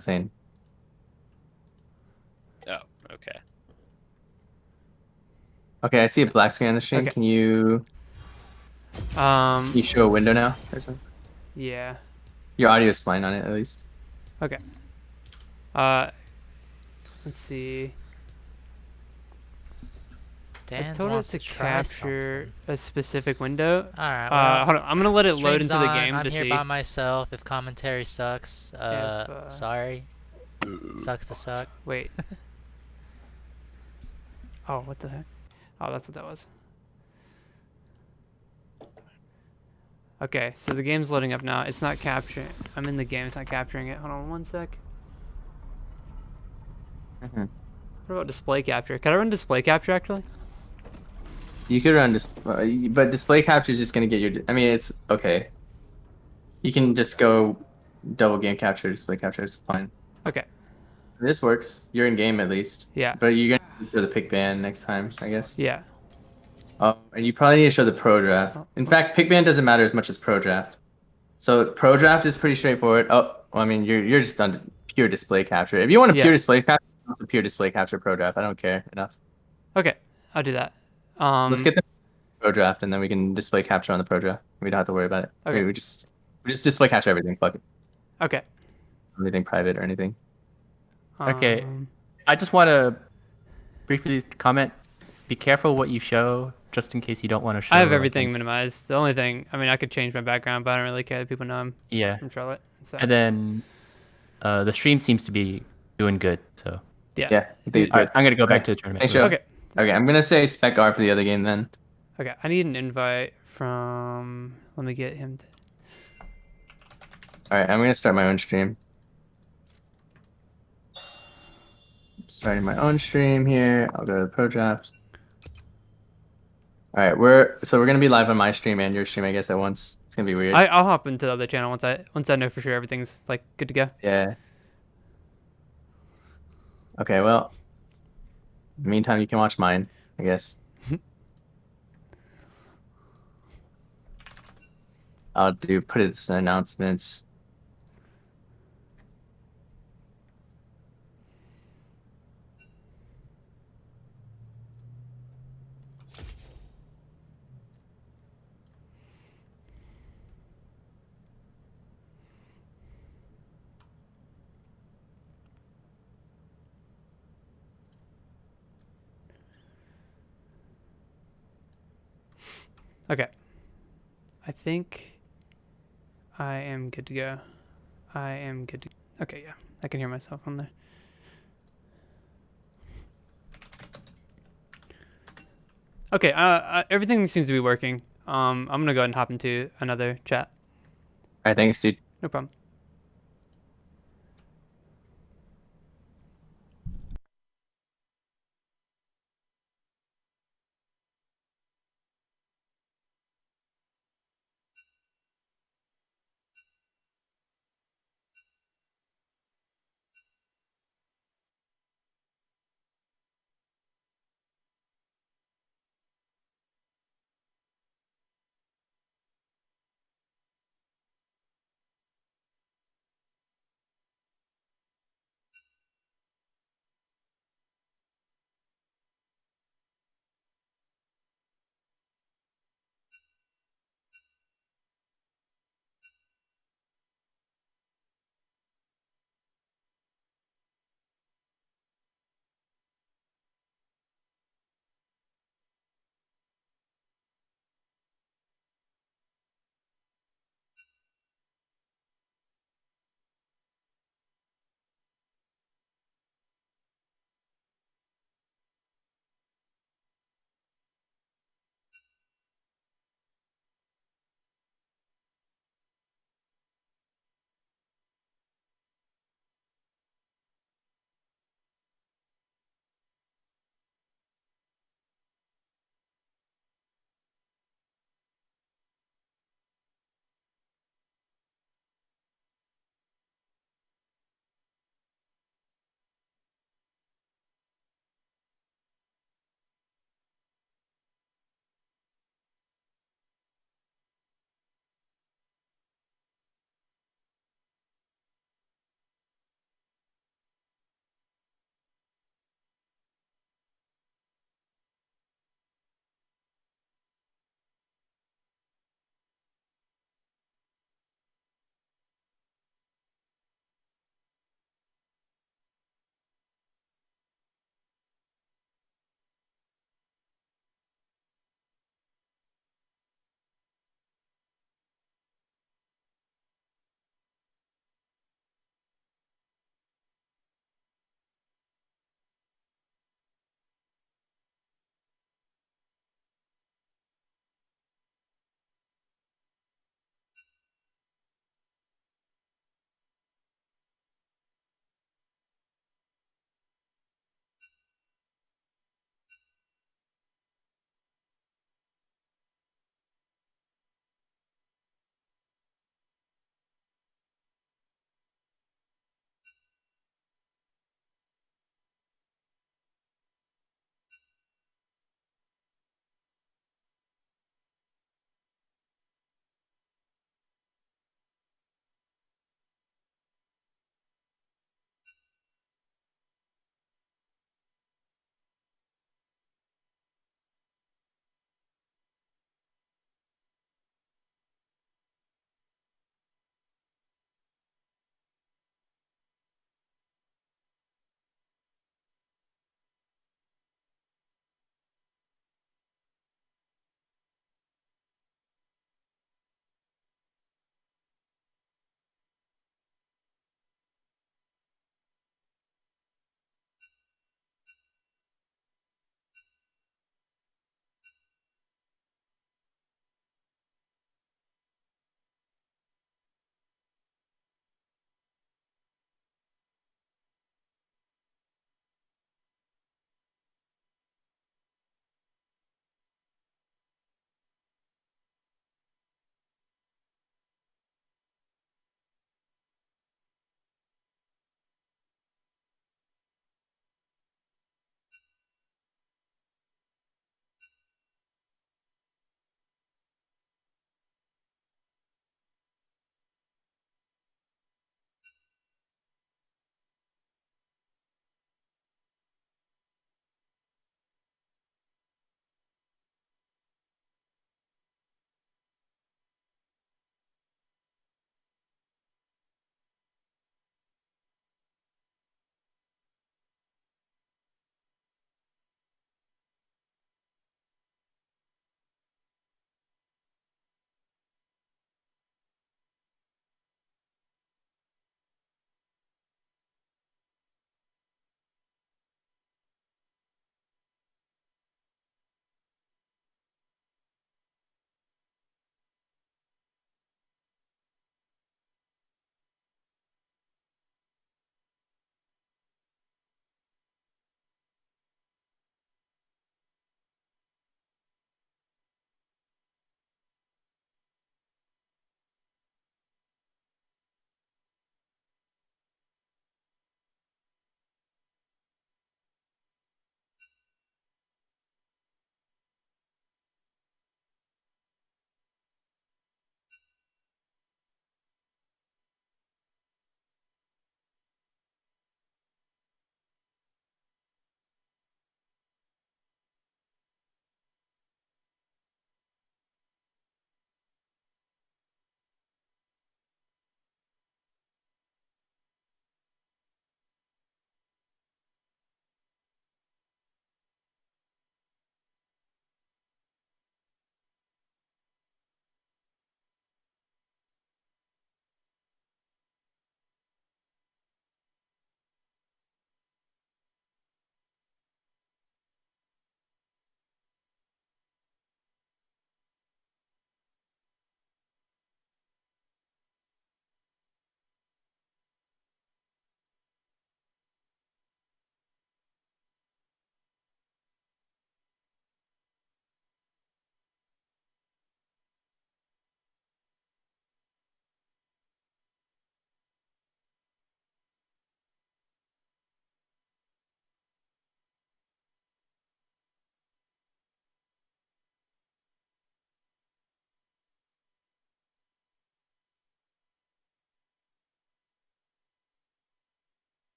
Insane. Oh, okay. Okay, I see a black screen on the stream. Okay. Can you show a window now or something? Yeah. Your audio is fine on it at least. Okay. Uh, let's see. I Dan told it wants to to try capture something. a specific window. Alright, well, Hold on. I'm gonna let it load stream's into the on. game I'm to here see by myself. If commentary sucks, if. sorry. Sucks to suck. Wait. Oh, what the heck? Oh, that's what that was. Okay, so the game's loading up now. It's not capturing. I'm in the game. It's not capturing it. Hold on one sec. Mm-hmm. What about display capture? Can I run display capture actually? You could run but display capture is just gonna get your. I mean, it's okay. You can just go double game capture, display capture. It's fine. Okay. This works. You're in game at least. Yeah. But you're gonna show the pick band next time, I guess. Yeah. And you probably need to show the pro draft. Oh, In fact, pick band doesn't matter as much as pro draft. So pro draft is pretty straightforward. Oh, well, I mean, you're just on pure display capture. If you want a pure yeah. display capture, also pure display capture pro draft. I don't care enough. Okay. I'll do that. Let's get the pro draft, and then we can display capture on the pro draft. We don't have to worry about it. Okay. We just display capture everything. Fuck it. Okay. Anything private or anything. Okay. I just want to briefly comment. Be careful what you show, just in case you don't want to show. I have everything minimized. The only thing, I mean, I could change my background, but I don't really care that people know I'm from Charlotte. So. And then the stream seems to be doing good. So Yeah. Yeah. all right, I'm gonna go back to the tournament. Thanks, Joe. Okay. Okay, I'm gonna say spec R for the other game then. Okay. I need an invite from. Let me get him. All right, I'm gonna start my own stream. Starting my own stream here. I'll go to the pro draft. All right, we're gonna be live on my stream and your stream, I guess, at once. It's gonna be weird. I'll hop into the other channel once I know for sure everything's like good to go. Yeah. Okay, well, in the meantime, you can watch mine, I guess. I'll put it in announcements. Okay. I think I am good to go. I am good to. Okay, yeah, I can hear myself on there. Okay, everything seems to be working. I'm gonna go ahead and hop into another chat. All right, thanks, dude. No problem.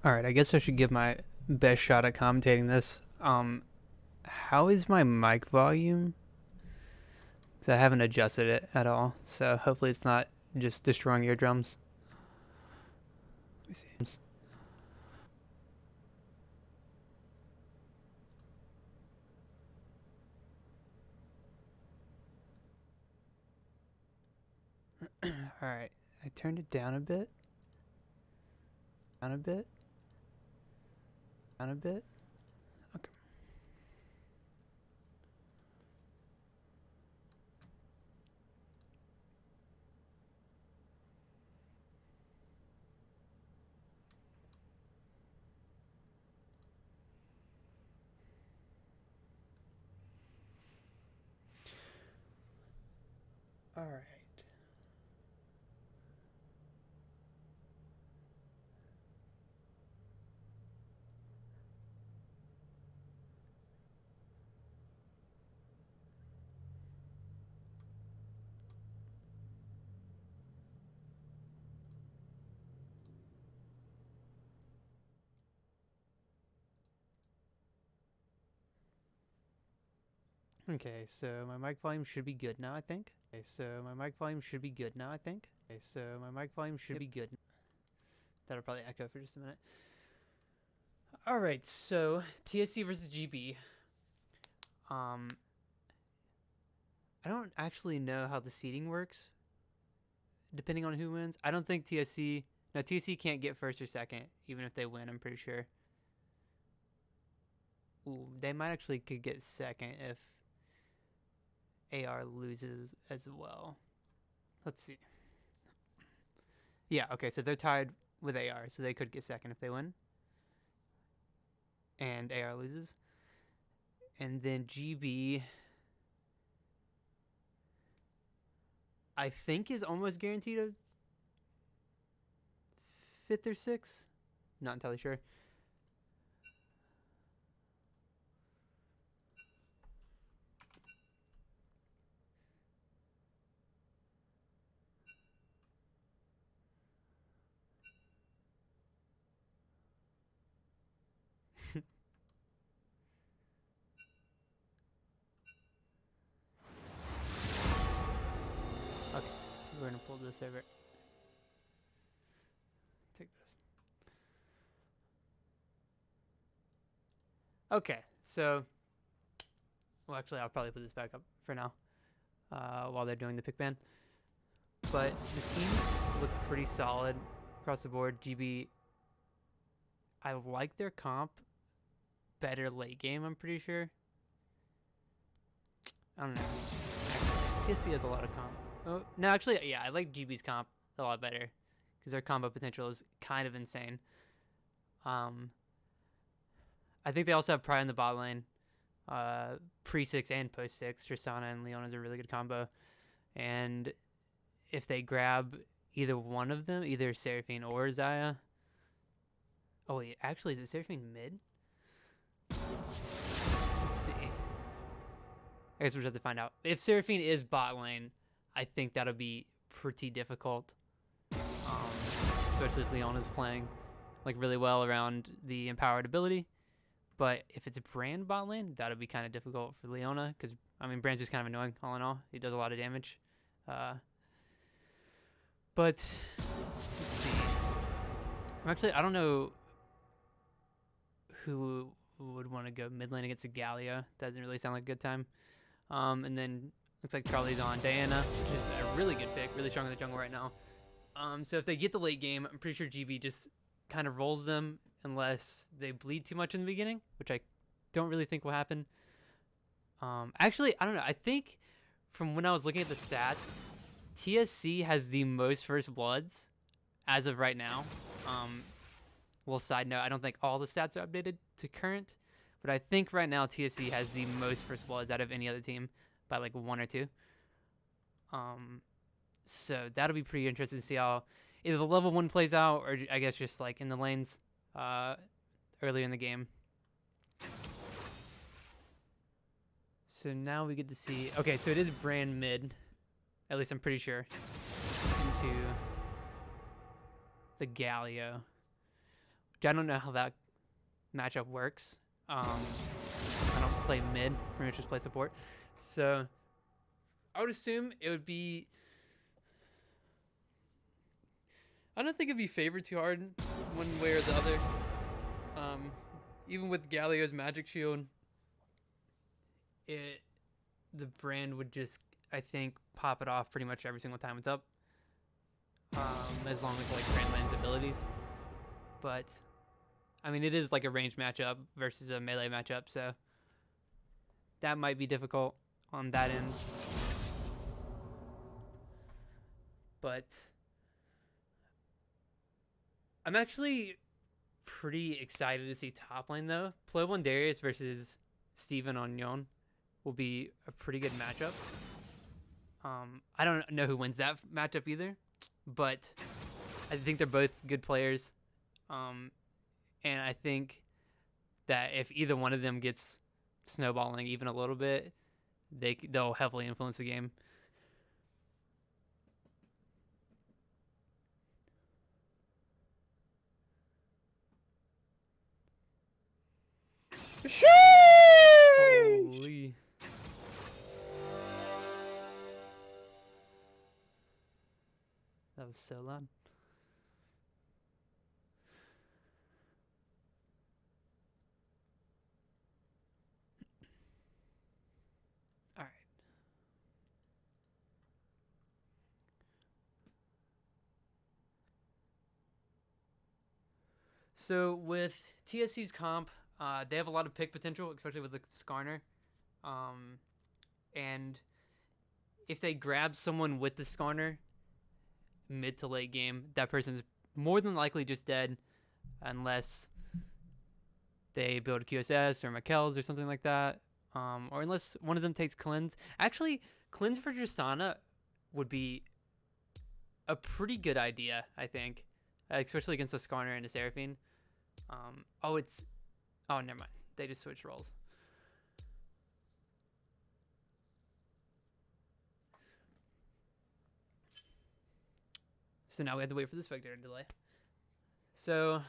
All right, I guess I should give my best shot at commentating this. How is my mic volume? Because I haven't adjusted it at all, so hopefully it's not just destroying eardrums. Let me see. All right, I turned it down a bit. Down a bit. Down a bit. Okay. All right. Okay, so my mic volume should be good now, I think. Okay, so my mic volume should be good now, I think. Okay, so my mic volume should be good. That'll probably echo for just a minute. All right, so TSC versus GB. I don't actually know how the seeding works, depending on who wins. I don't think TSC. No, TSC can't get first or second, even if they win. I'm pretty sure. Ooh, they might actually could get second if AR loses as well. Let's see. Yeah, okay, so they're tied with AR, so they could get second if they win. And AR loses. And then GB, I think, is almost guaranteed a fifth or sixth. Not entirely sure. Okay, so we're gonna pull this over. Take this. Okay, so, well, actually, I'll probably put this back up for now while they're doing the pick ban. But the teams look pretty solid across the board. GB, I like their comp better late game, I'm pretty sure. I don't know. TSC has a lot of comp. Oh, no, actually, yeah, I like GB's comp a lot better because their combo potential is kind of insane. I think they also have Pride in the bot lane. Pre-6 and post-6. Tristana and Leona is a really good combo. And if they grab either one of them, either Seraphine or Zaya. Oh, wait, actually, is it Seraphine mid? Let's see. I guess we'll just have to find out. If Seraphine is bot lane, I think that'll be pretty difficult. Especially if Leona's playing like really well around the empowered ability. But if it's a Brand bot lane, that'll be kind of difficult for Leona because, I mean, Brand's just kind of annoying all in all. He does a lot of damage. But let's see. I don't know who would want to go mid lane against a Galio. Doesn't really sound like a good time. And then looks like Charlie's on Diana, which is a really good pick, really strong in the jungle right now. So if they get the late game, I'm pretty sure GB just kind of rolls them unless they bleed too much in the beginning, which I don't really think will happen. Actually, I don't know. I think from when I was looking at the stats, TSC has the most first bloods as of right now. Well, side note, I don't think all the stats are updated to current, but I think right now TSC has the most first bloods out of any other team by like 1 or 2. So that'll be pretty interesting to see how either the level 1 plays out or I guess just like in the lanes earlier in the game. So now we get to see, okay, so it is Brand mid, at least I'm pretty sure, into the Galio, which I don't know how that matchup works. I don't play mid, pretty much just play support. So I would assume it would be. I don't think it'd be favored too hard one way or the other. Even with Galio's magic shield, the brand would just, I think, pop it off pretty much every single time it's up. As long as like Grand lands abilities. But I mean, it is like a range matchup versus a melee matchup, so that might be difficult on that end. But I'm actually pretty excited to see top lane though. Playable Darius versus Steven on Yon will be a pretty good matchup. I don't know who wins that matchup either, but I think they're both good players. And I think that if either one of them gets snowballing even a little bit, they'll heavily influence the game. Holy. That was so loud. All right. So with TSC's comp, they have a lot of pick potential, especially with the Skarner. And if they grab someone with the Skarner mid to late game, that person's more than likely just dead unless they build a QSS or Mikkel's or something like that. Or unless one of them takes Cleanse. Actually, Cleanse for Tristana would be a pretty good idea, I think. Especially against a Skarner and a Seraphine. Oh, never mind. They just switched roles. So now we have to wait for the spectator delay. So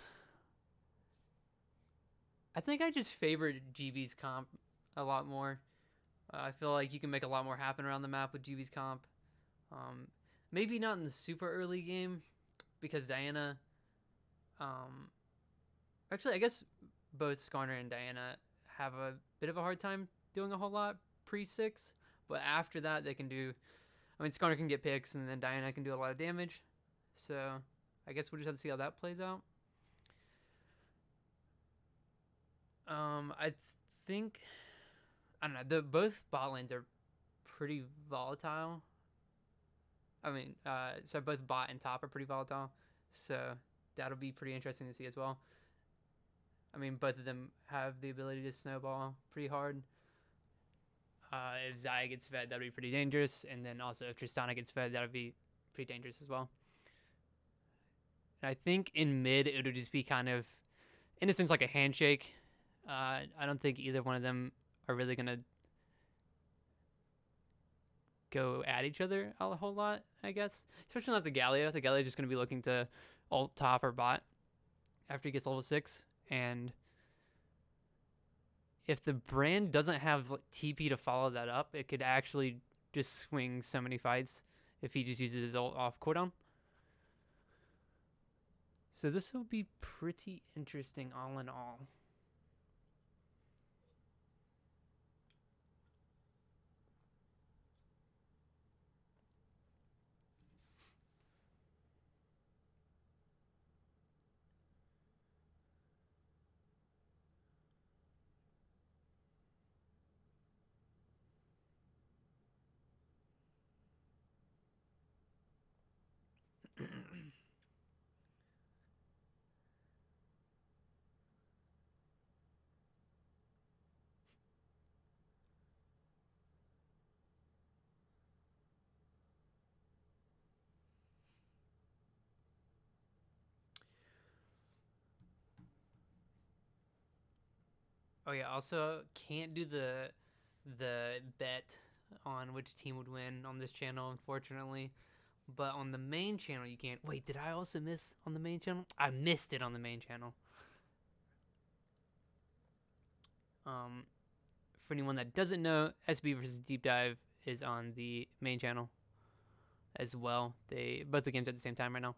I think I just favored GB's comp a lot more. I feel like you can make a lot more happen around the map with GB's comp. Maybe not in the super early game because Diana. Actually, I guess both Skarner and Diana have a bit of a hard time doing a whole lot pre-6. But after that, they can do. I mean, Skarner can get picks, and then Diana can do a lot of damage. So I guess we'll just have to see how that plays out. I think I don't know. Both bot lanes are pretty volatile. I mean, so both bot and top are pretty volatile. So that'll be pretty interesting to see as well. I mean, both of them have the ability to snowball pretty hard. If Xayah gets fed, that'll be pretty dangerous. And then also if Tristana gets fed, that'll be pretty dangerous as well. And I think in mid, it'll just be kind of, in a sense, like a handshake. I don't think either one of them are really going to go at each other a whole lot, I guess. Especially not the Galio. The Galio is just going to be looking to ult top or bot after he gets level 6. And if the brand doesn't have TP to follow that up, it could actually just swing so many fights if he just uses his ult off cooldown. So this will be pretty interesting all in all. Oh yeah, also can't do the bet on which team would win on this channel, unfortunately. But on the main channel you can. Wait, did I also miss on the main channel? I missed it on the main channel. For anyone that doesn't know, SB versus Deep Dive is on the main channel as well. Both the games at the same time right now.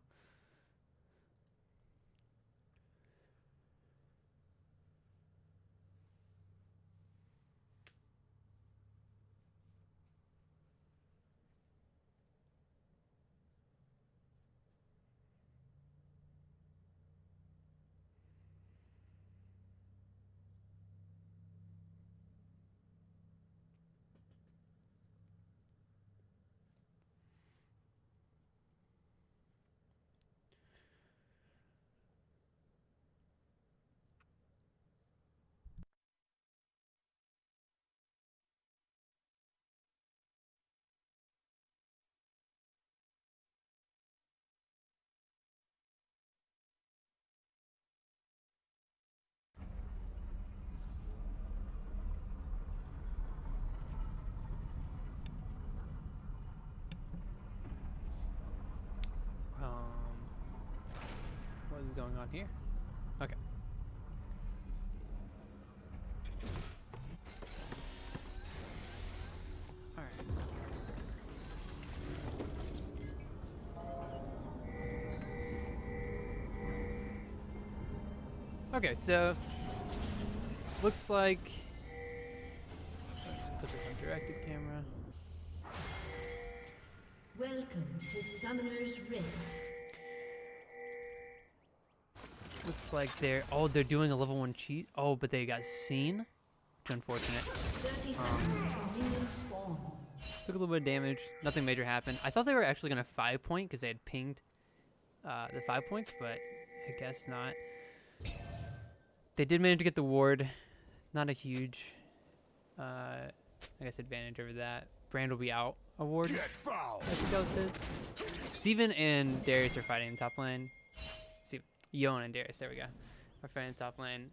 What is going on here? Okay. All right. Okay, so looks like put this on directed camera. Welcome to Summoner's Rift. Looks like they're doing a level 1 cheat. Oh, but they got seen. Too unfortunate. 30 seconds until minions spawn. Took a little bit of damage. Nothing major happened. I thought they were actually gonna 5 point because they had pinged the 5 points, but I guess not. They did manage to get the ward. Not a huge, I guess, advantage over that. Brand will be out a ward. I think that was his. Steven and Darius are fighting in top lane. Yon and Darius, there we go. Our friend in top lane.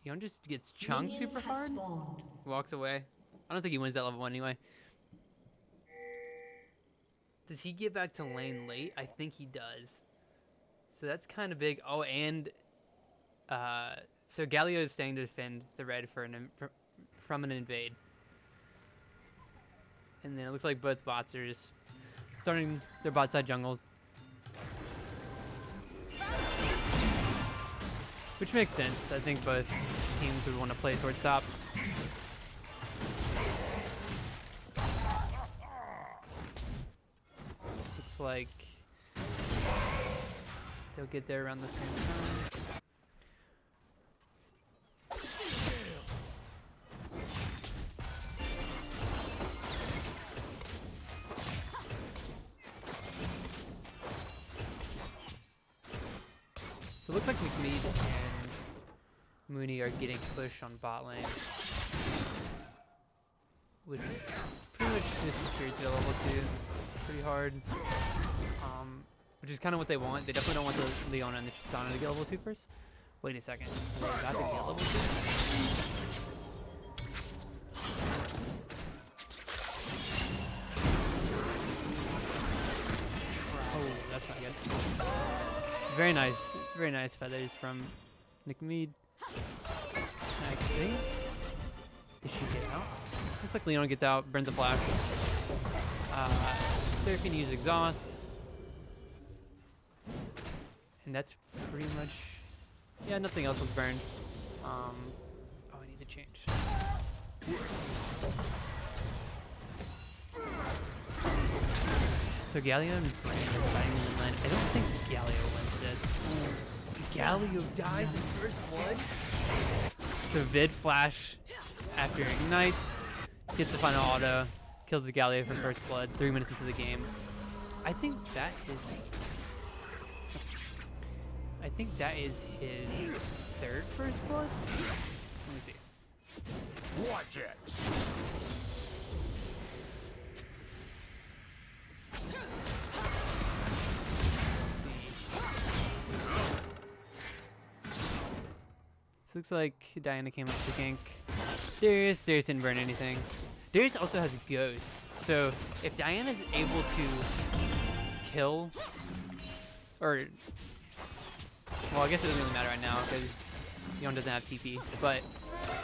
Yon just gets chunked Minions super have hard. spawned. Walks away. I don't think he wins that level 1 anyway. Does he get back to lane late? I think he does. So that's kind of big. Oh, and so Galio is staying to defend the red from an invade. And then it looks like both bots are just starting their bot side jungles. Which makes sense. I think both teams would want to play towards top. Looks like they'll get there around the same time. So it looks like McMead and Mooney are getting pushed on bot lane. Which pretty much disappears to level 2 pretty hard. Which is kind of what they want. They definitely don't want the Leona and the Tristana to get level 2 first. Wait a second. Are they about to get level 2? Oh, that's not good. Very nice feathers from McMead. Actually, did she get out? Looks like Leona gets out, burns a flash. Seraphine uses exhaust. And that's pretty much, yeah, nothing else was burned. Oh, I need to change. So Galio and Brand are fighting in the lane. I don't think Galio wins this. Galio dies in first blood. So Vid flash after ignites, gets the final auto, kills the Galio for first blood, 3 minutes into the game. I think that is his third first blood. Let me see. Watch it. This looks like Diana came up to gank. Darius didn't burn anything. Darius also has Ghost, so if Diana's able to kill, or well, I guess it doesn't really matter right now because Leon doesn't have TP. But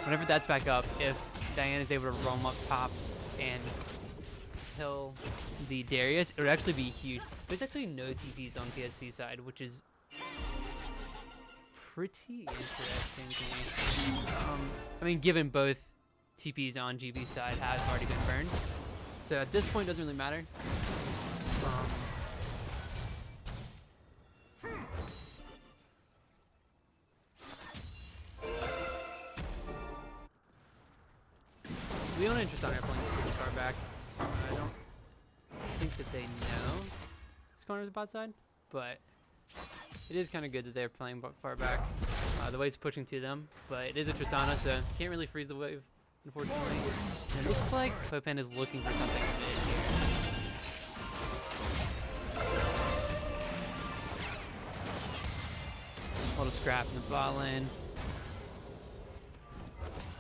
whenever that's back up, if Diana is able to roam up top and kill the Darius, it would actually be huge. There's actually no TPs on TSC side, which is pretty interesting to me. I mean, given both TPs on GB side have already been burned, so at this point it doesn't really matter. Leona and Tristana are playing pretty far back. I don't think that they know Skarner's bot side, but it is kind of good that they're playing far back. The wave's pushing to them, but it is a Tristana, so can't really freeze the wave, unfortunately. And it looks like Popan is looking for something mid here. A little scrap in the bot lane.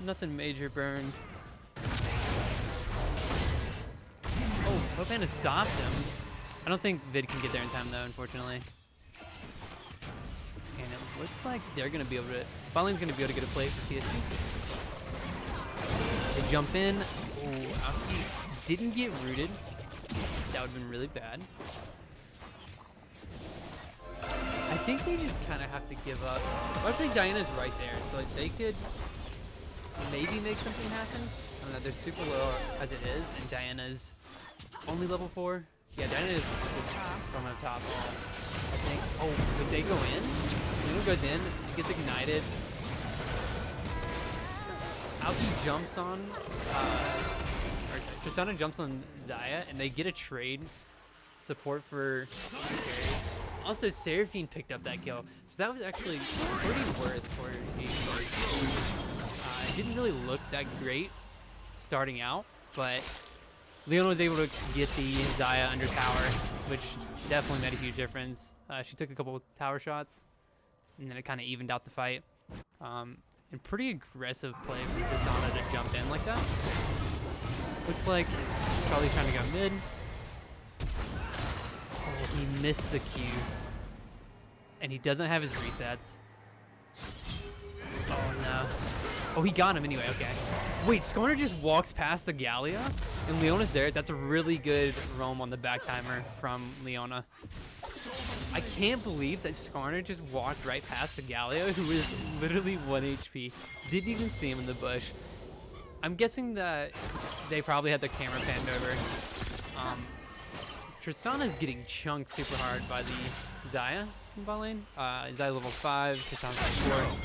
Nothing major burned. Oh, Popan has stopped him. I don't think Vid can get there in time though, unfortunately. And it looks like they're gonna be able to. Bot lane's gonna be able to get a play for TSC. They jump in. Oh, Alki didn't get rooted. That would've been really bad. I think they just kind of have to give up. I would say Diana's right there, so like they could maybe make something happen. I don't know, they're super low as it is, and Diana's only level 4. Yeah, Diana is from up top. I think. Oh, would they go in? Luna goes in, he gets ignited. Alki jumps on, Tristana jumps on Xayah, and they get a trade support for carry. Also, Seraphine picked up that kill, so that was actually pretty worth for it didn't really look that great starting out, but Leona was able to get the Xayah under tower, which definitely made a huge difference. She took a couple tower shots, and then it kind of evened out the fight. And pretty aggressive play from Tristana to jump in like that. Looks like Charlie's trying to go mid. Oh, he missed the Q. And he doesn't have his resets. Oh no. Oh, he got him anyway, okay. Wait, Skarner just walks past the Gallia? And Leona's there. That's a really good roam on the back timer from Leona. I can't believe that Skarner just walked right past the Gallia, who is literally 1 HP. Didn't even see him in the bush. I'm guessing that they probably had the camera panned over. Tristana's getting chunked super hard by the Xayah in bot lane. Xayah level 5, Tristana's level 4.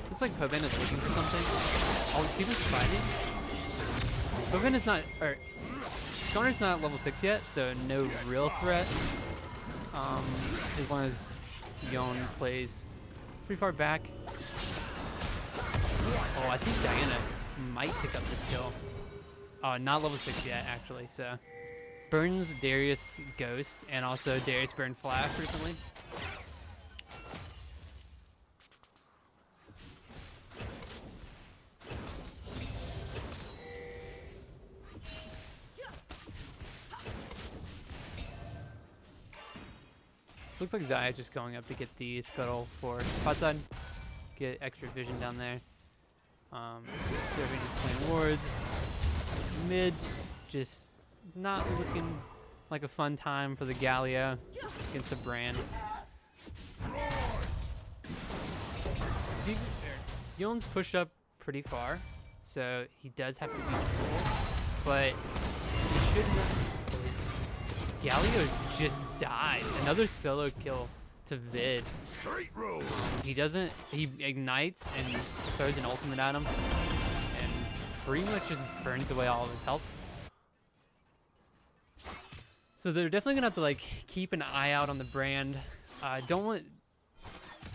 Looks like Popan is looking for something. Oh, see who's fighting? Popan is not, or Skarner's not level 6 yet, so no real threat. As long as Yon plays pretty far back. Oh, I think Diana might pick up this kill. Oh, not level 6 yet, actually, so. Burns Darius Ghost, and also Darius burned Flash recently. So looks like Xayah just going up to get the scuttle for bot side. Get extra vision down there. Serving just playing wards. Mid, just not looking like a fun time for the Gallia against the Brand. See, Yon's pushed up pretty far, so he does have to be careful, but he should not. Galio's just died. Another solo kill to Vid. He ignites and throws an ultimate at him and pretty much just burns away all of his health. So they're definitely gonna have to like keep an eye out on the Brand. I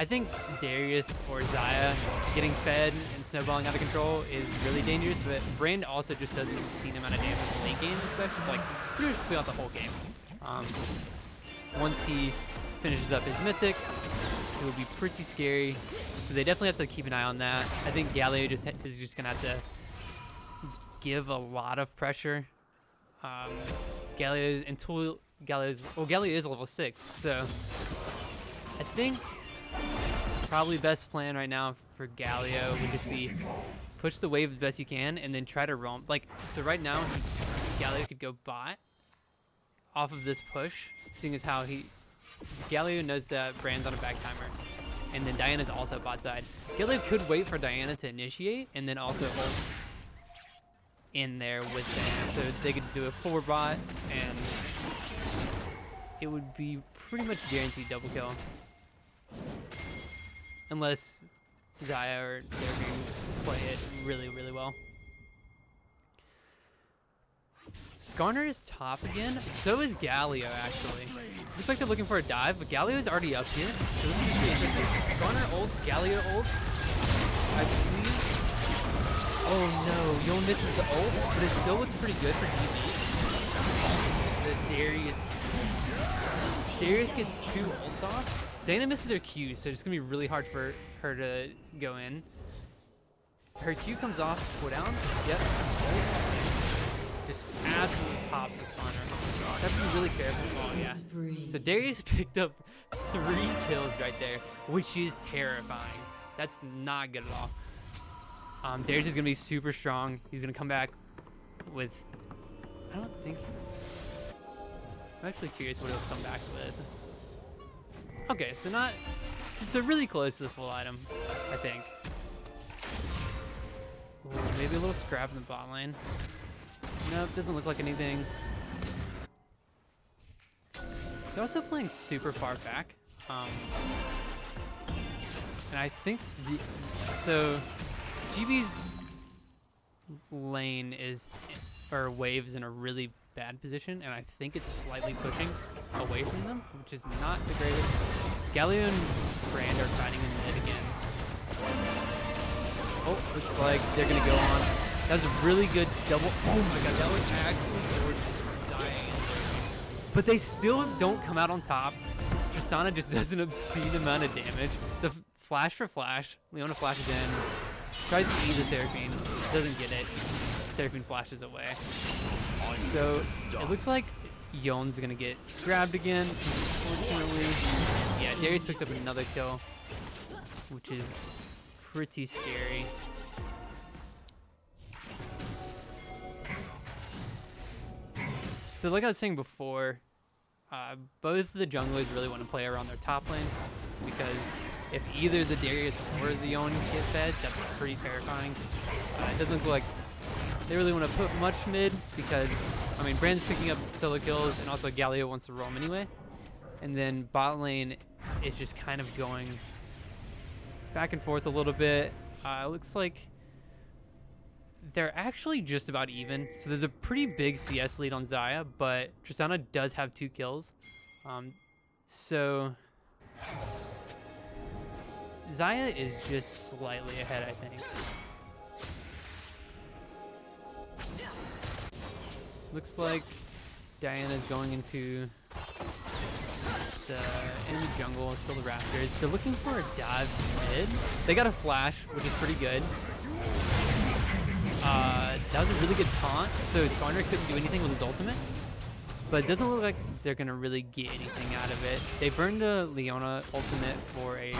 think Darius or Xayah getting fed and snowballing out of control is really dangerous, but Brand also just does an obscene amount of damage in the late game, especially like pretty much throughout the whole game. Once he finishes up his mythic, it will be pretty scary. So they definitely have to keep an eye on that. I think Gallia is just gonna have to give a lot of pressure. Gallia is level 6, so I think probably best plan right now for Galio would just be push the wave as best you can and then try to roam. Like, so right now, Galio could go bot off of this push, seeing as how Galio knows that Brand's on a back timer. And then Diana's also bot side. Galio could wait for Diana to initiate and then also ult in there with Diana. So they could do a forward bot and it would be pretty much guaranteed double kill. Unless Zaya or Seraphine play it really, really well. Skarner is top again. So is Galio, actually. Looks like they're looking for a dive, but Galio is already up here. So this is pretty interesting. Skarner ults, Galio ults. I believe. Oh no, Yon misses the ult, but it still looks pretty good for GB. Darius gets 2 ults off. Dana misses her Q, so it's gonna be really hard for her to go in. Her Q comes off, cooldown. Yep. Just absolutely pops this Skarner. Have to be really careful. Oh yeah. So Darius picked up 3 kills right there, which is terrifying. That's not good at all. Darius is gonna be super strong. He's gonna come back with. I don't think. I'm actually curious what he'll come back with. Okay, so really close to the full item, I think. Ooh, maybe a little scrap in the bot lane. Nope, doesn't look like anything. They're also playing super far back. And I think so GB's lane or wave is in a really bad position, and I think it's slightly pushing away from them, which is not the greatest. Galio and Brand are fighting in mid again. Oh, looks like they're gonna go on. That was a really good double. Oh my god, that was actually gorgeous. Dying. But they still don't come out on top. Tristana just does an obscene amount of damage. The flash for flash. Leona flashes in. Tries to eat the Seraphine. Doesn't get it. Seraphine flashes away. So it looks like Yon's gonna get grabbed again. Unfortunately, yeah, Darius picks up another kill, which is pretty scary. So like I was saying before, both the junglers really want to play around their top lane, because if either the Darius or the Yon get fed, that's pretty terrifying. It doesn't look like they really want to put much mid, because, I mean, Brand's picking up solo kills, and also Galio wants to roam anyway. And then bot lane is just kind of going back and forth a little bit. Looks like they're actually just about even. So there's a pretty big CS lead on Zaya, but Tristana does have 2 kills. So Zaya is just slightly ahead, I think. Looks like Diana's going into the enemy jungle, still the Raptors. They're looking for a dive mid. They got a flash, which is pretty good. That was a really good taunt, so Skarner couldn't do anything with his ultimate. But it doesn't look like they're going to really get anything out of it. They burned a Leona ultimate for a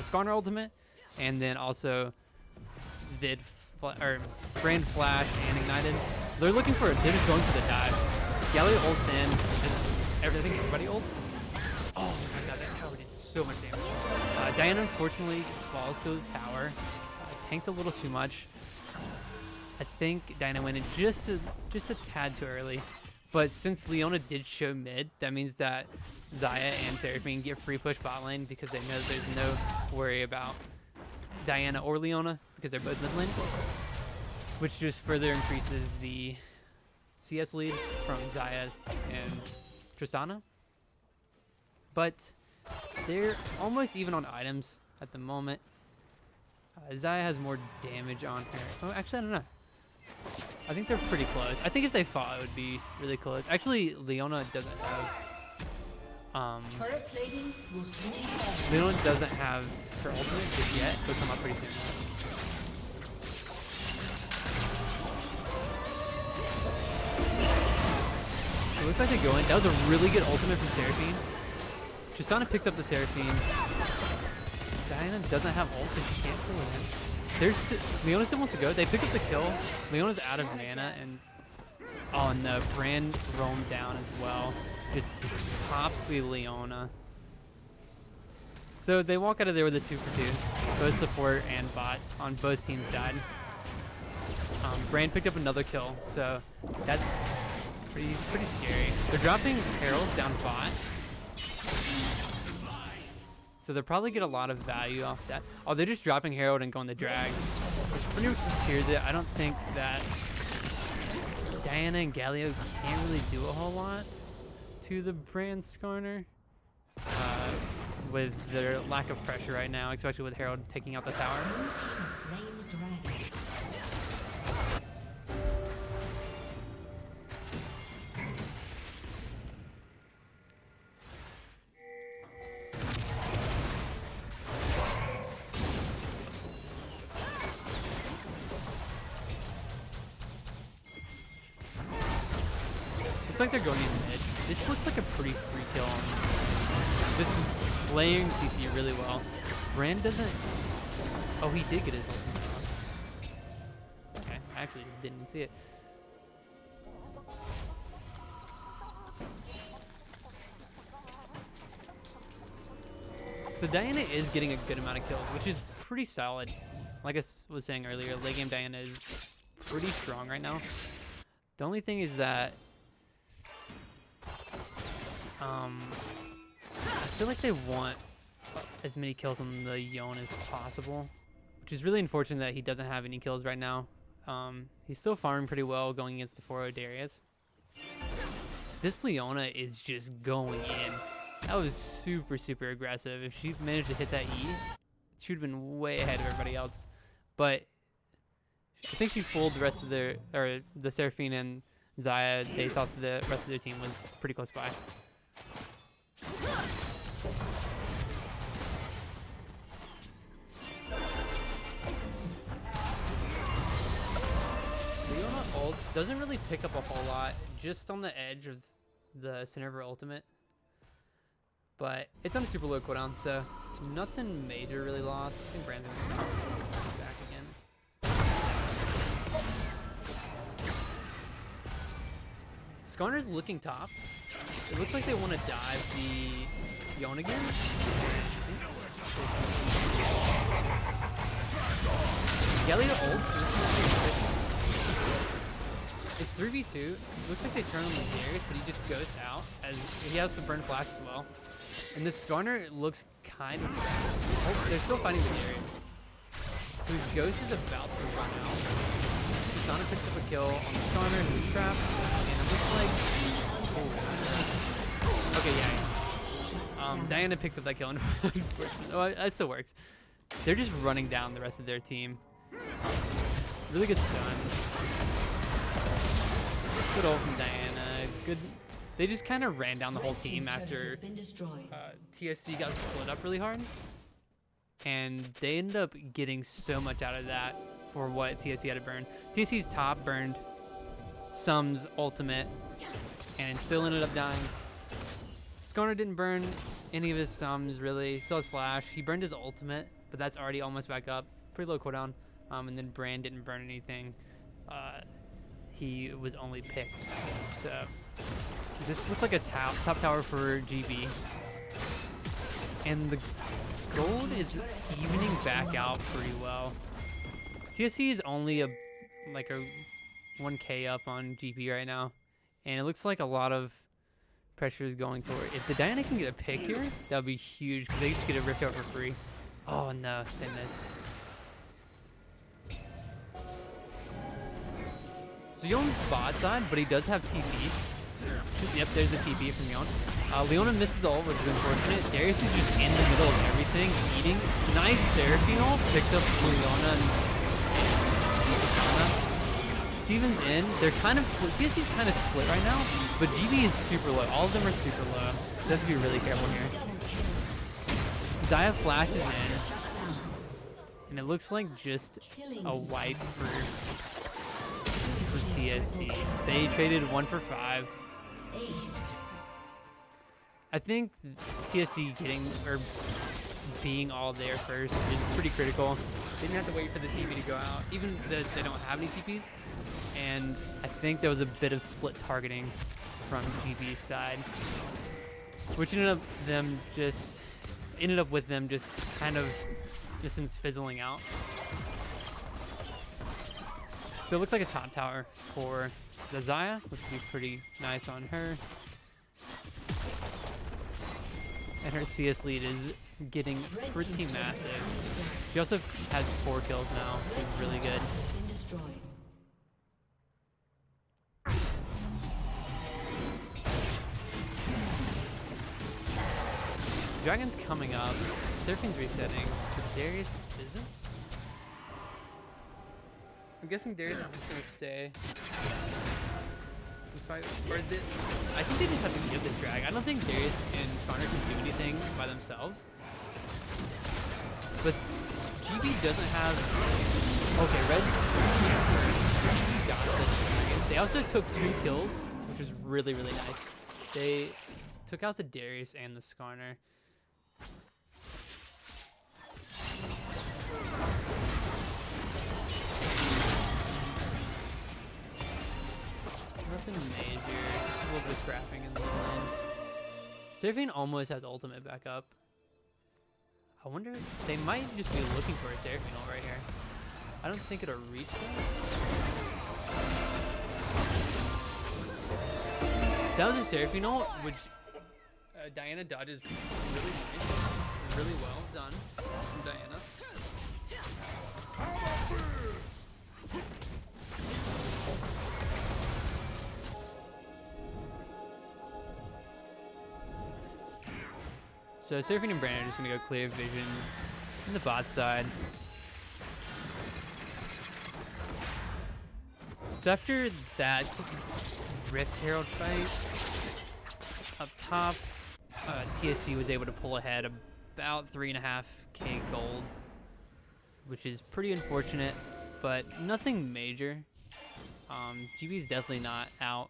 Skarner ultimate, and then also did Brand flash and ignited. They're looking for they're just going for the dive. Galio ults in. I think everybody ults. Oh my god, that tower did so much damage. Diana unfortunately falls to the tower. Tanked a little too much. I think Diana went in just a tad too early. But since Leona did show mid, that means that Zaya and Seraphine get free push bot lane, because they know there's no worry about Diana or Leona, because they're both mid lane, which just further increases the CS lead from Zaya and Tristana. But they're almost even on items at the moment. Zaya has more damage on her. Oh, actually, I don't know. I think they're pretty close. I think if they fought, it would be really close. Actually, Leona doesn't have Leona doesn't have her ultimate just yet. It'll come up pretty soon. It looks like they're going. That was a really good ultimate from Seraphine. Tristana picks up the Seraphine. Diana doesn't have ult, so she can't kill him. There's Leona still wants to go. They pick up the kill. Leona's out of mana, and oh no, Brand roamed down as well. Just pops the Leona. So they walk out of there with a 2-for-2. Both support and bot on both teams died. Brand picked up another kill, so that's pretty scary. They're dropping Herald down bot. So they'll probably get a lot of value off that. Oh, they're just dropping Herald and going the drag. Pretty much just clears it. I don't think that Diana and Galio can't really do a whole lot to the Brand Skarner with their lack of pressure right now, especially with Herald taking out the tower. Slain the dragon. Looks like they're going in mid. This looks like a pretty free kill. This is layering CC really well. Brand doesn't... Oh, he did get his ultimate off. Okay, I actually just didn't see it. So Diana is getting a good amount of kills, which is pretty solid. Like I was saying earlier, late game Diana is pretty strong right now. The only thing is that I feel like they want as many kills on the Yon as possible, which is really unfortunate that he doesn't have any kills right now. He's still farming pretty well going against the 4-0 Darius. This Leona is just going in. That was super aggressive. If she managed to hit that E, she would have been way ahead of everybody else. But I think she fooled the rest of their, or the Seraphine and Zaya. They thought the rest of their team was pretty close by. Leona ult doesn't really pick up a whole lot, just on the edge of the center of her ultimate. But it's on a super low cooldown, so nothing major really lost. I think Brandon's back again. Skarner's looking top. It looks like they want to dive the Yon again. Galio ult. It's 3v2. It looks like they turn on the Darius, but he just goes out as he has the burn flash as well. And this Skarner looks kind of... Oh, they're still fighting the Darius, whose ghost is about to run out. Susana picks up a kill on the Skarner, who's trapped, and it looks like... Oh. Okay, yeah. Diana picks up that kill, and oh, it still works. They're just running down the rest of their team. Really good stun. Good ult from Diana. Good. They just kind of ran down the whole team after TSC got split up really hard. And they ended up getting so much out of that for what TSC had to burn. TSC's top burned Sum's ultimate and still ended up dying. Skarner didn't burn any of his Sums really. Still his flash. He burned his ultimate, but that's already almost back up. Pretty low cooldown. And then Brand didn't burn anything. He was only picked. So this looks like a top tower for GB. And the gold is evening back out pretty well. TSC is only like a 1k up on GB right now. And it looks like a lot of pressure is going toward. If the Diana can get a pick here, that would be huge because they just get a rift out for free. Oh no, they missed. So Yon's bot side, but he does have TP. Yep, there's a TP from Yon. Leona misses ult, which is unfortunate. Darius is just in the middle of everything, eating. Nice Seraphine ult, picks up Leona and Susana. Steven's in. They're kind of split. TSC's kind of split right now, but GB is super low. All of them are super low. So they have to be really careful here. Zaya flashes in, and it looks like just a wipe for TSC. They traded 1 for 5. I think TSC getting, or being all there first is pretty critical. They didn't have to wait for the TP to go out, even though they don't have any TPs. And I think there was a bit of split targeting from GB's side, which ended up with them just kind of distance fizzling out. So it looks like a top tower for the Xayah, which would be pretty nice on her. And her CS lead is getting pretty massive. She also has 4 kills now, which is really good. Been destroyed. Dragon's coming up. Seraphim's resetting, but Darius isn't. I'm guessing Darius is just gonna stay. I think they just have to give this drag. I don't think Darius and Skarner can do anything by themselves. But GB doesn't have. Okay, Red got this dragon. They also took 2 kills, which was really, really nice. They took out the Darius and the Skarner. Nothing major, just a little bit of scrapping in the lane. Seraphine almost has ultimate back up. I wonder if they might just be looking for a Seraphine ult right here. I don't think it'll reach them. That was a Seraphine ult, which Diana dodges really nice. Really well done from Diana. So Seraphine and Brandon are just gonna go clear vision in the bot side. So after that Rift Herald fight up top, TSC was able to pull ahead about 3.5k gold, which is pretty unfortunate, but nothing major. GB's definitely not out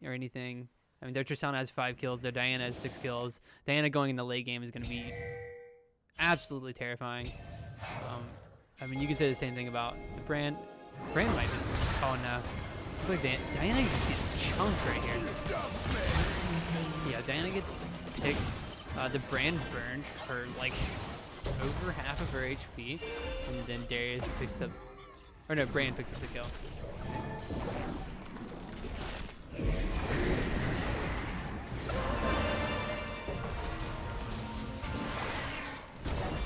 or anything. I mean, their Tristana has 5 kills, their Diana has 6 kills. Diana going in the late game is going to be absolutely terrifying. I mean, you can say the same thing about the Brand. Brand might just, oh no. It's like Diana just gets chunked right here. Yeah, Diana gets picked. The Brand burned for like over half of her HP. And then Darius picks up, or no, Brand picks up the kill.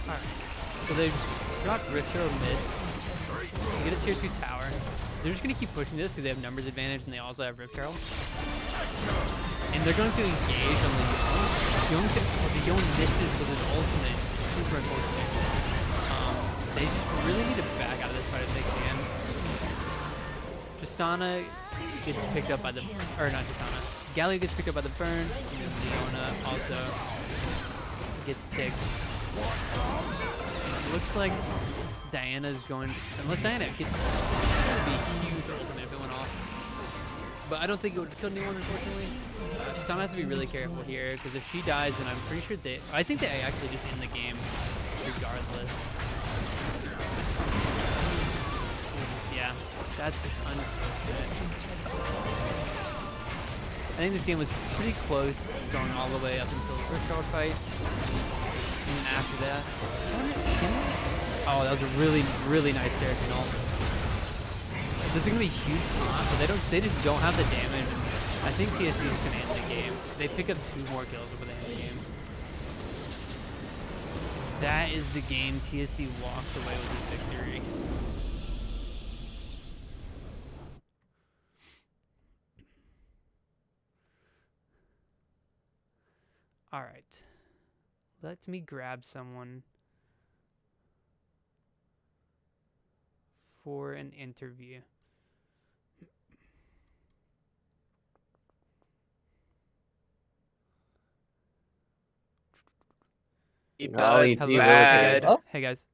Alright, so they dropped Rift Herald mid. They get a tier 2 tower. They're just going to keep pushing this because they have numbers advantage and they also have Rift Herald. And they're going to engage on the Young. The Young misses with his ultimate. Super unfortunate. They really need to back out of this fight if they can. Tristana gets picked up by the, or not Tristana. Galio gets picked up by the burn. And Leona also gets picked. It looks like Diana's going, unless Diana gets, that would be a huge ultimate if it went off. But I don't think it would kill anyone, unfortunately. Tristana has to be really careful here, because if she dies, then I'm pretty sure I think they actually just end the game regardless. Yeah, that's unfortunate. I think this game was pretty close, going all the way up until the first Herald fight. And then after that, oh, that was a really, really nice Seraphine ult. This is gonna be huge taunt, but they just don't have the damage. And I think TSC is just gonna end the game. They pick up 2 more kills before they end the game. That is the game. TSC walks away with his victory. All right. Let me grab someone for an interview. Golly, Hello. gee, bad. Hey guys,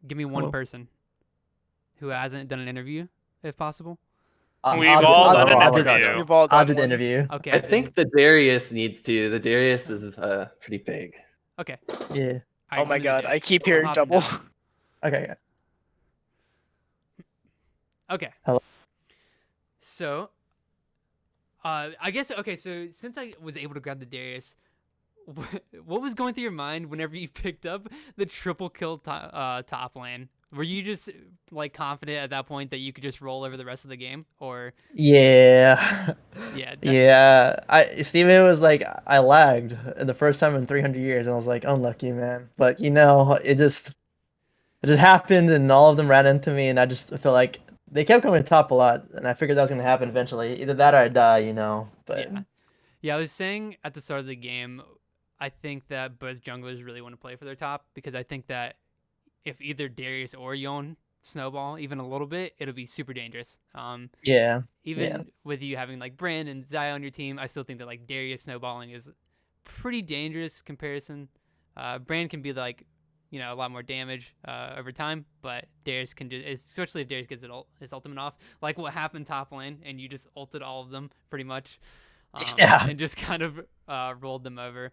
give me one person who hasn't done an interview, if possible. We've all done an interview. We've all I'll done do the one. interview. Okay. I think the Darius needs to. The Darius was pretty big. Okay. Yeah. Oh my I'm gonna god, do. I keep I'm hearing hopping double. down. Okay. Okay. Hello. So, I guess okay. So since I was able to grab the Darius, what was going through your mind whenever you picked up the triple kill top lane? Were you just like confident at that point that you could just roll over the rest of the game, or Yeah. yeah, Yeah. Steven was like, I lagged the first time in 300 years, and I was like, unlucky, man. But it just happened, and all of them ran into me, and I just felt like they kept coming top a lot, and I figured that was gonna happen eventually. Either that or I die. But yeah. I was saying at the start of the game, I think that both junglers really want to play for their top because I think that if either Darius or Yon snowball even a little bit, it'll be super dangerous. yeah, yeah, Even with you having like Brand and Zaya on your team, I still think that like Darius snowballing is pretty dangerous comparison. Brand can be like, a lot more damage over time, but Darius can do, especially if Darius gets his ultimate off, like what happened top lane, and you just ulted all of them pretty much, yeah. and just kind of rolled them over.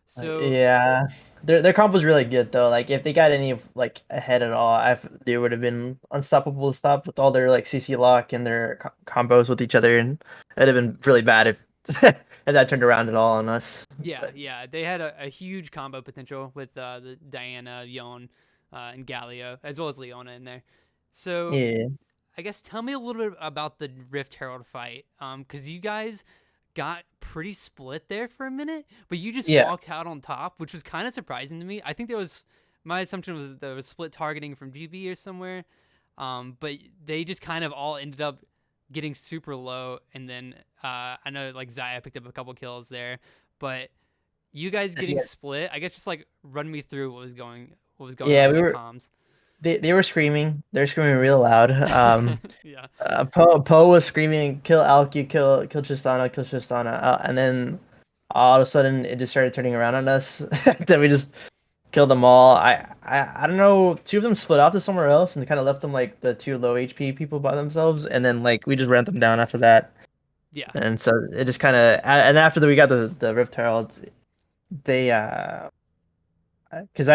So Yeah, their comp was really good though. Like if they got any like ahead at all, they would have been unstoppable to stop with all their like CC lock and their combos with each other, and it'd have been really bad if if that turned around at all on us. yeah, But yeah, they had a huge combo potential with the Diana, Yon, and Galio, as well as Leona in there. So yeah, I guess tell me a little bit about the Rift Herald fight, because you guys got pretty split there for a minute, but you just yeah, walked out on top, which was kind of surprising to me. I think my assumption was there was split targeting from GB or somewhere, but they just kind of all ended up getting super low, and then I know like Zaya picked up a couple kills there, but you guys getting yeah. split, I guess just like run me through what was going Yeah, on we with the were. comms. They were screaming. They're screaming real loud. Yeah, Poe was screaming, "Kill Alki, kill Tristana, kill Tristana," and then all of a sudden it just started turning around on us. Then we just killed them all. I don't know. Two of them split off to somewhere else and kind of left them like the two low HP people by themselves, and then like we just ran them down after that. yeah, And so it just kind of, and after we got the Rift Herald, they because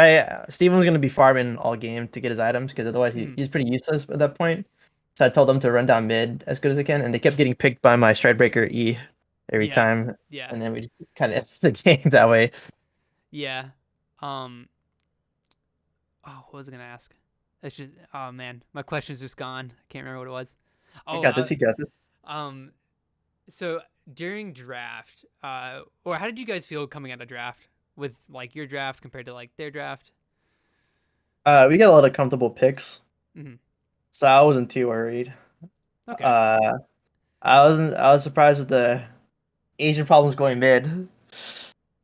Steven was gonna be farming all game to get his items because otherwise Mhm. he's pretty useless at that point. So I told them to run down mid as good as they can, and they kept getting picked by my Stridebreaker E every Yeah, time, yeah, and then we just kind of ended the game that way. yeah. Um. Oh, what was I gonna ask? It's just. Oh man, my question's just gone. I can't remember what it was. You Oh. got this. You got this. Um. So during draft, or how did you guys feel coming out of draft with like your draft compared to like their draft? We got a lot of comfortable picks, Hmm. so I wasn't too worried. Okay. Uh, I wasn't. I was surprised with the Asian problems going mid,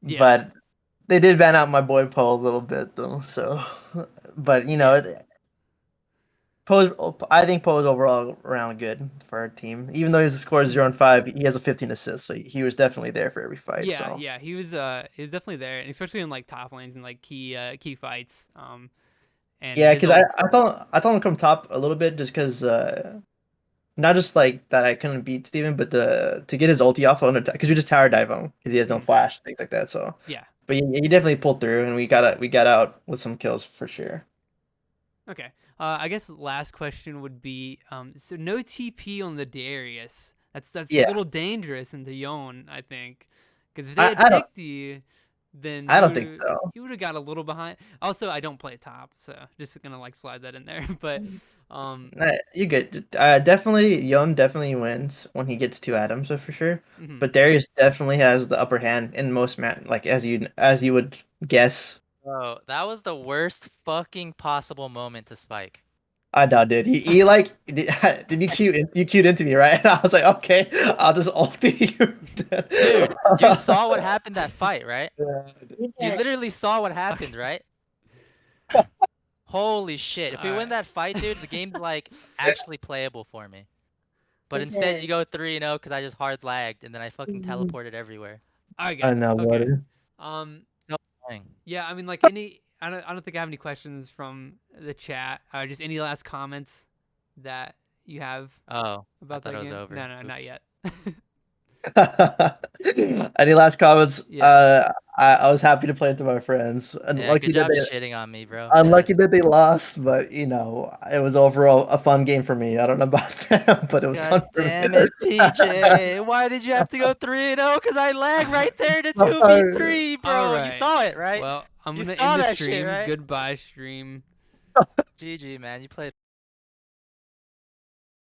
Yeah. but they did ban out my boy Poe a little bit though. So, but Yeah. I think Poe is overall around good for our team. Even though his score is 0 Mhm. and 5, he has a 15 assists, so he was definitely there for every fight. Yeah. So Yeah. He was definitely there, and especially in like top lanes and like key fights. And yeah, his because ult. I thought him come top a little bit just because not just like that I couldn't beat Steven, but to get his ulti off on attack because we just tower dive him because he has no Mhm. flash things like that. So, Yeah. but he definitely pulled through, and we got out with some kills for sure. Okay. I guess last question would be, so no TP on the Darius. That's a Yeah, little dangerous in the Yon, I think, because if they I had I don't picked you, then I don't think so. you would have got a little behind. Also, I don't play top, so just gonna like slide that in there. But Nah, you good. Definitely, Yon definitely wins when he gets two atoms, so for sure. mhm. But Darius definitely has the upper hand in most like as you would guess. Bro, that was the worst fucking possible moment to spike. I doubt did. He like did you queued into me, right? And I was like, okay, I'll just ulti you. Dude, you saw what happened that fight, right? You Yeah. literally saw what happened, right? Holy shit. If we win Alright. that fight, dude, the game's like actually playable for me. But instead you go 3-0 because I just hard lagged and then I fucking teleported everywhere. All right, I guys. know, Okay. buddy. So annoying. Yeah, I mean, like I don't think I have any questions from the chat. Just any last comments that you have Oh, about thought that it was game? over. No, not Oops. yet. Any last comments? Yeah. I was happy to play it to my friends. Yeah, Unlucky good job that they shitting on me, bro. unlucky that they lost, but you know, it was overall a fun game for me. I don't know about them, but it was fun God for damn me. it, PJ. Why did you have to go 3-0? Because I lagged right there to Sorry. 2v3, bro. You Alright. saw it, right? Well, I'm You gonna saw end the that shit, stream. right? Goodbye, stream. GG, man. You played